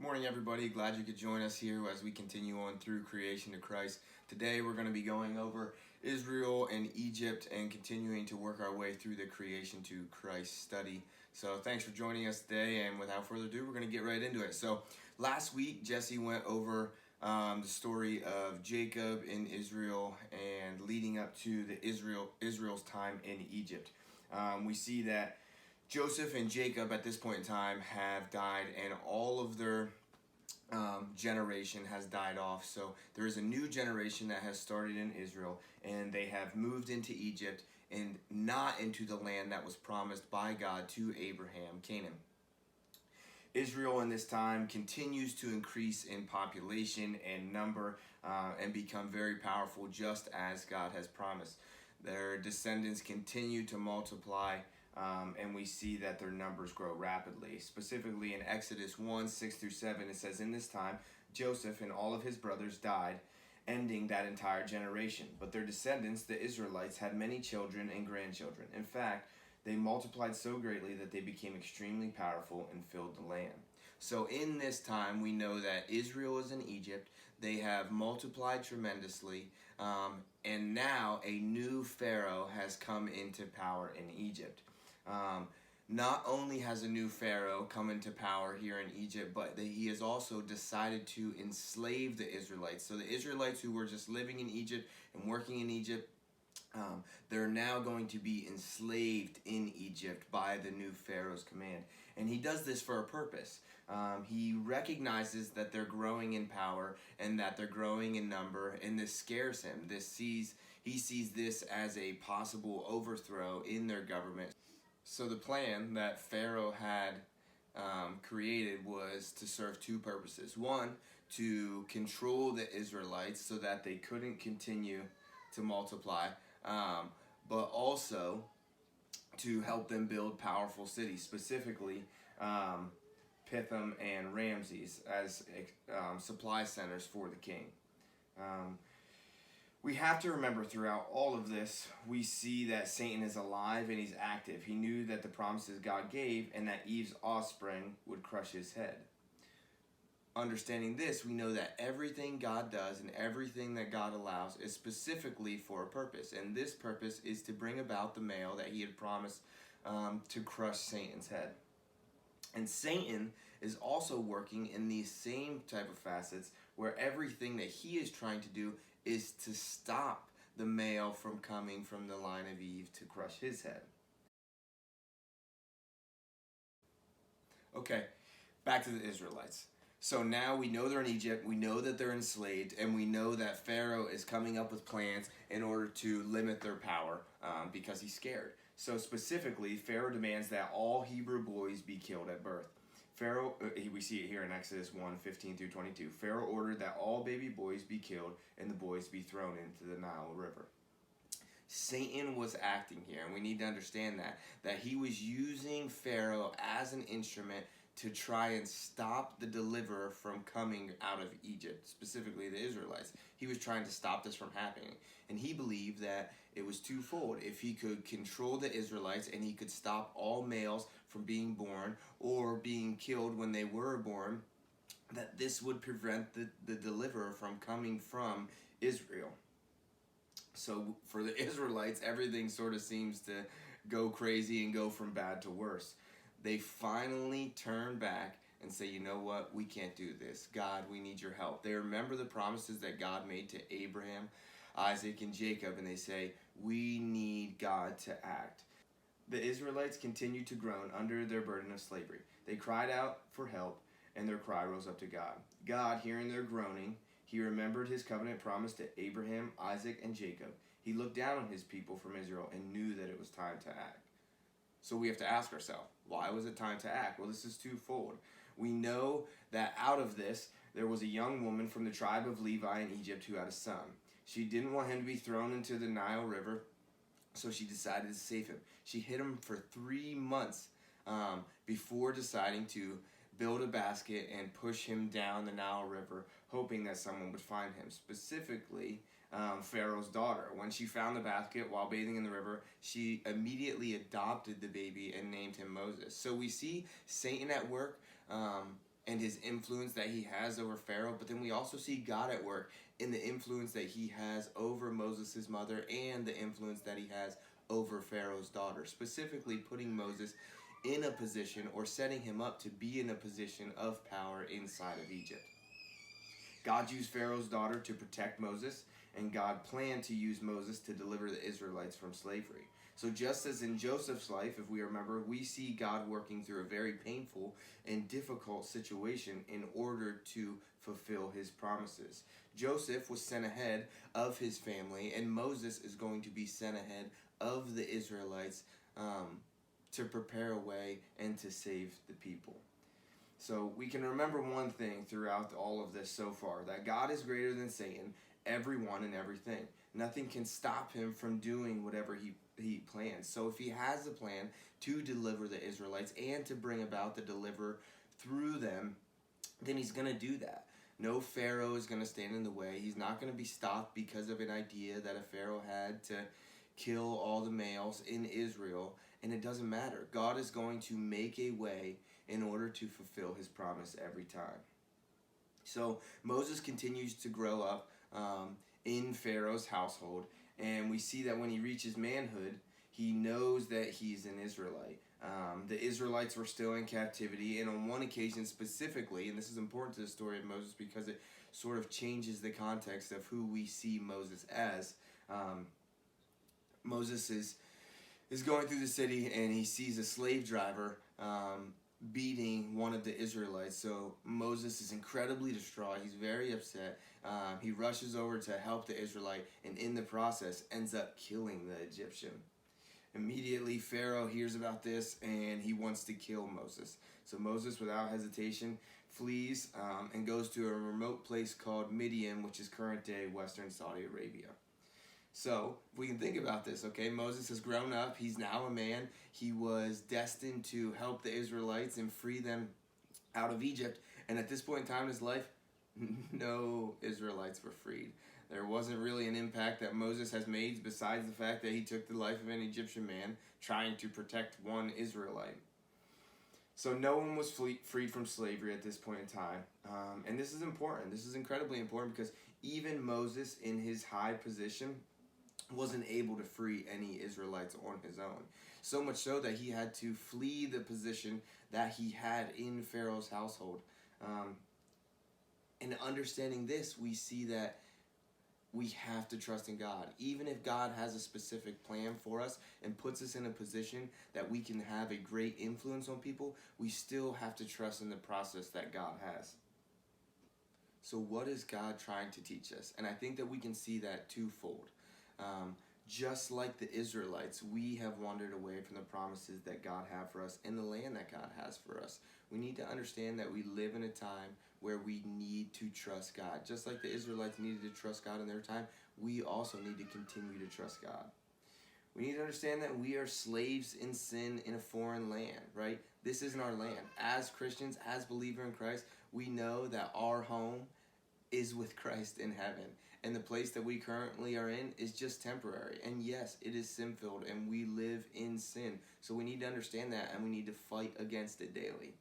Morning, everybody. Glad you could join us here as we continue on through creation to Christ. Today, we're going to be going over Israel and Egypt and continuing to work our way through the creation to Christ study. So, thanks for joining us today. And without further ado, we're going to get right into it. So, last week, Jesse went over the story of Jacob in Israel and leading up to the Israel's time in Egypt. We see that Joseph and Jacob at this point in time have died, and all of their generation has died off. So there is a new generation that has started in Israel, and they have moved into Egypt and not into the land that was promised by God to Abraham, Canaan. Israel in this time continues to increase in population and number and become very powerful, just as God has promised. Their descendants continue to multiply, and we see that their numbers grow rapidly. Specifically in Exodus 1, 6 through 7, it says, "In this time, Joseph and all of his brothers died, ending that entire generation. But their descendants, the Israelites, had many children and grandchildren. In fact, they multiplied so greatly that they became extremely powerful and filled the land." So in this time, we know that Israel is in Egypt. They have multiplied tremendously, and now a new Pharaoh has come into power in Egypt. Not only has a new Pharaoh come into power here in Egypt, but he has also decided to enslave the Israelites. So the Israelites who were just living in Egypt and working in Egypt, they're now going to be enslaved in Egypt by the new Pharaoh's command. And he does this for a purpose. He recognizes that they're growing in power and that they're growing in number, and this scares him. He sees this as a possible overthrow in their government. So the plan that Pharaoh had created was to serve two purposes. One, to control the Israelites so that they couldn't continue to multiply, but also to help them build powerful cities, specifically Pithom and Ramses as supply centers for the king. We have to remember throughout all of this, we see that Satan is alive and he's active. He knew that the promises God gave and that Eve's offspring would crush his head. Understanding this, we know that everything God does and everything that God allows is specifically for a purpose. And this purpose is to bring about the male that he had promised to crush Satan's head. And Satan is also working in these same type of facets where everything that he is trying to do is to stop the male from coming from the line of Eve to crush his head. Okay, back to the Israelites. So now we know they're in Egypt, we know that they're enslaved, and we know that Pharaoh is coming up with plans in order to limit their power because he's scared. So specifically, Pharaoh demands that all Hebrew boys be killed at birth. Pharaoh, we see it here in Exodus 1, 15 through 22. Pharaoh ordered that all baby boys be killed and the boys be thrown into the Nile River. Satan was acting here, and we need to understand that he was using Pharaoh as an instrument to try and stop the deliverer from coming out of Egypt, specifically the Israelites. He was trying to stop this from happening. And he believed that it was twofold. If he could control the Israelites and he could stop all males from being born or being killed when they were born, that this would prevent the deliverer from coming from Israel. So for the Israelites, everything sort of seems to go crazy and go from bad to worse. They finally turn back and say, you know what, we can't do this. God, we need your help. They remember the promises that God made to Abraham, Isaac, and Jacob, and they say, we need God to act. The Israelites continued to groan under their burden of slavery. They cried out for help, and their cry rose up to God. God, hearing their groaning, he remembered his covenant promise to Abraham, Isaac, and Jacob. He looked down on his people from Israel and knew that it was time to act. So we have to ask ourselves, why was it time to act? Well, this is twofold. We know that out of this, there was a young woman from the tribe of Levi in Egypt who had a son. She didn't want him to be thrown into the Nile River, so she decided to save him. She hid him for 3 months before deciding to build a basket and push him down the Nile River, hoping that someone would find him. Specifically, Pharaoh's daughter. When she found the basket while bathing in the river, she immediately adopted the baby and named him Moses. So we see Satan at work and his influence that he has over Pharaoh, but then we also see God at work in the influence that he has over Moses' mother and the influence that he has over Pharaoh's daughter, specifically putting Moses in a position or setting him up to be in a position of power inside of Egypt. God used Pharaoh's daughter to protect Moses, and God planned to use Moses to deliver the Israelites from slavery. So just as in Joseph's life, if we remember, we see God working through a very painful and difficult situation in order to fulfill his promises. Joseph was sent ahead of his family, and Moses is going to be sent ahead of the Israelites to prepare a way and to save the people. So we can remember one thing throughout all of this so far, that God is greater than Satan, everyone and everything. Nothing can stop him from doing whatever he plans. So if he has a plan to deliver the Israelites and to bring about the deliverer through them, then he's going to do that. No Pharaoh is going to stand in the way. He's not going to be stopped because of an idea that a Pharaoh had to kill all the males in Israel. And it doesn't matter. God is going to make a way in order to fulfill his promise every time. So Moses continues to grow up in Pharaoh's household, and we see that when he reaches manhood, he knows that he's an Israelite. The Israelites were still in captivity, and on one occasion specifically, and this is important to the story of Moses because it sort of changes the context of who we see Moses as. Moses is going through the city, and he sees a slave driver beating one of the Israelites. So Moses is incredibly distraught. He's very upset. He rushes over to help the Israelite, and in the process ends up killing the Egyptian. Immediately Pharaoh hears about this, and he wants to kill Moses. So Moses, without hesitation, flees and goes to a remote place called Midian, which is current day Western Saudi Arabia. So, if we can think about this, okay, Moses has grown up. He's now a man. He was destined to help the Israelites and free them out of Egypt. And at this point in time in his life, no Israelites were freed. There wasn't really an impact that Moses has made besides the fact that he took the life of an Egyptian man trying to protect one Israelite. So no one was freed from slavery at this point in time. And this is important. This is incredibly important because even Moses, in his high position, wasn't able to free any Israelites on his own. So much so that he had to flee the position that he had in Pharaoh's household. And understanding this, we see that we have to trust in God. Even if God has a specific plan for us and puts us in a position that we can have a great influence on people, we still have to trust in the process that God has. So what is God trying to teach us? And I think that we can see that twofold. Just like the Israelites, we have wandered away from the promises that God has for us and the land that God has for us. We need to understand that we live in a time where we need to trust God. Just like the Israelites needed to trust God in their time, we also need to continue to trust God. We need to understand that we are slaves in sin in a foreign land, right? This isn't our land. As Christians, as believers in Christ, we know that our home is with Christ in heaven. And the place that we currently are in is just temporary. And yes, it is sin-filled, and we live in sin. So we need to understand that, and we need to fight against it daily.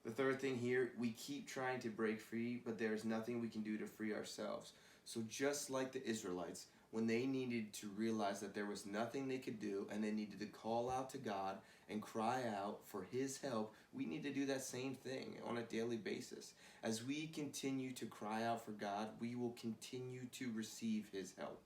The third thing here, we keep trying to break free, but there's nothing we can do to free ourselves. So just like the Israelites, when they needed to realize that there was nothing they could do, and they needed to call out to God and cry out for his help, we need to do that same thing on a daily basis. As we continue to cry out for God, we will continue to receive his help.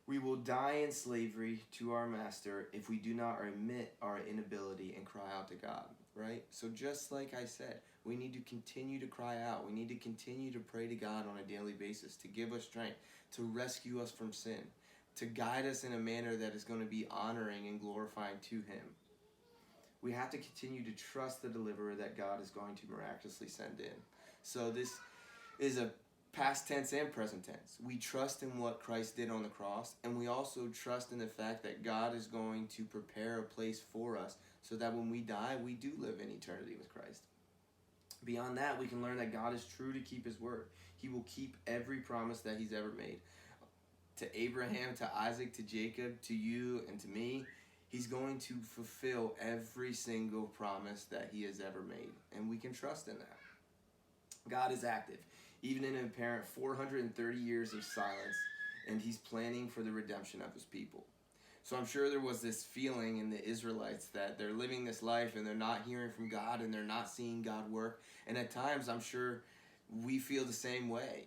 We will die in slavery to our master if we do not admit our inability and cry out to God, right? So just like I said, we need to continue to cry out. We need to continue to pray to God on a daily basis to give us strength, to rescue us from sin, to guide us in a manner that is going to be honoring and glorifying to him. We have to continue to trust the deliverer that God is going to miraculously send in. So this is a past tense and present tense. We trust in what Christ did on the cross, and we also trust in the fact that God is going to prepare a place for us so that when we die, we do live in eternity with Christ. Beyond that, we can learn that God is true to keep his word. He will keep every promise that he's ever made. To Abraham, to Isaac, to Jacob, to you, and to me, He's going to fulfill every single promise that he has ever made, and we can trust in that. God is active, even in an apparent 430 years of silence, and he's planning for the redemption of his people. So I'm sure there was this feeling in the Israelites that they're living this life and they're not hearing from God and they're not seeing God work. And at times I'm sure we feel the same way.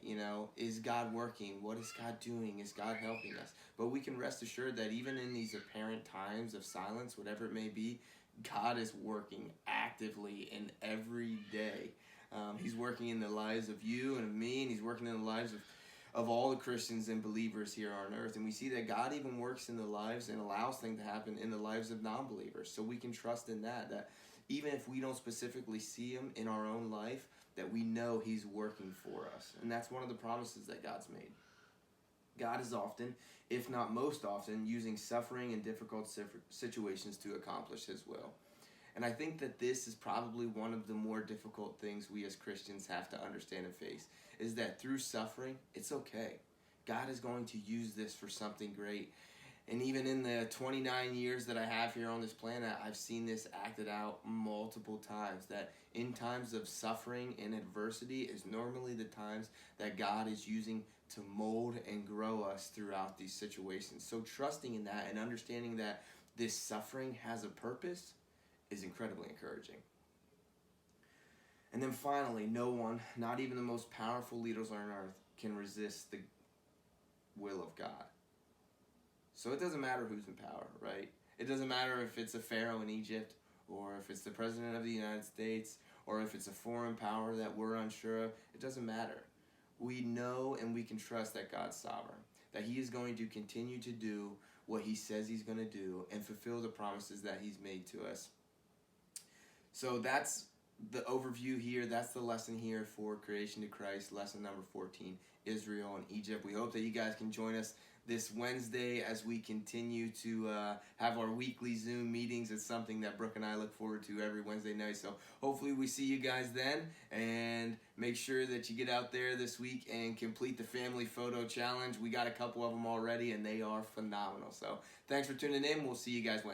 Is God working? What is God doing? Is God helping us? But we can rest assured that even in these apparent times of silence, whatever it may be, God is working actively in every day. He's working in the lives of you and of me, and he's working in the lives of all the Christians and believers here on earth. And we see that God even works in the lives and allows things to happen in the lives of non-believers. So we can trust in that even if we don't specifically see him in our own life, that we know he's working for us. And that's one of the promises that God's made. God is often, if not most often, using suffering and difficult situations to accomplish his will. And I think that this is probably one of the more difficult things we as Christians have to understand and face, is that through suffering, it's okay. God is going to use this for something great. And even in the 29 years that I have here on this planet, I've seen this acted out multiple times, that in times of suffering and adversity is normally the times that God is using to mold and grow us throughout these situations. So trusting in that and understanding that this suffering has a purpose is incredibly encouraging. And then finally, no one, not even the most powerful leaders on earth, can resist the will of God. So it doesn't matter who's in power, right? It doesn't matter if it's a pharaoh in Egypt, or if it's the president of the United States, or if it's a foreign power that we're unsure of. It doesn't matter. We know and we can trust that God's sovereign, that he is going to continue to do what he says he's going to do and fulfill the promises that he's made to us. So that's the overview here. That's the lesson here for Creation to Christ, lesson number 14, Israel and Egypt. We hope that you guys can join us this Wednesday as we continue to have our weekly Zoom meetings. It's something that Brooke and I look forward to every Wednesday night. So hopefully we see you guys then, and make sure that you get out there this week and complete the family photo challenge. We got a couple of them already and they are phenomenal. So thanks for tuning in. We'll see you guys Wednesday.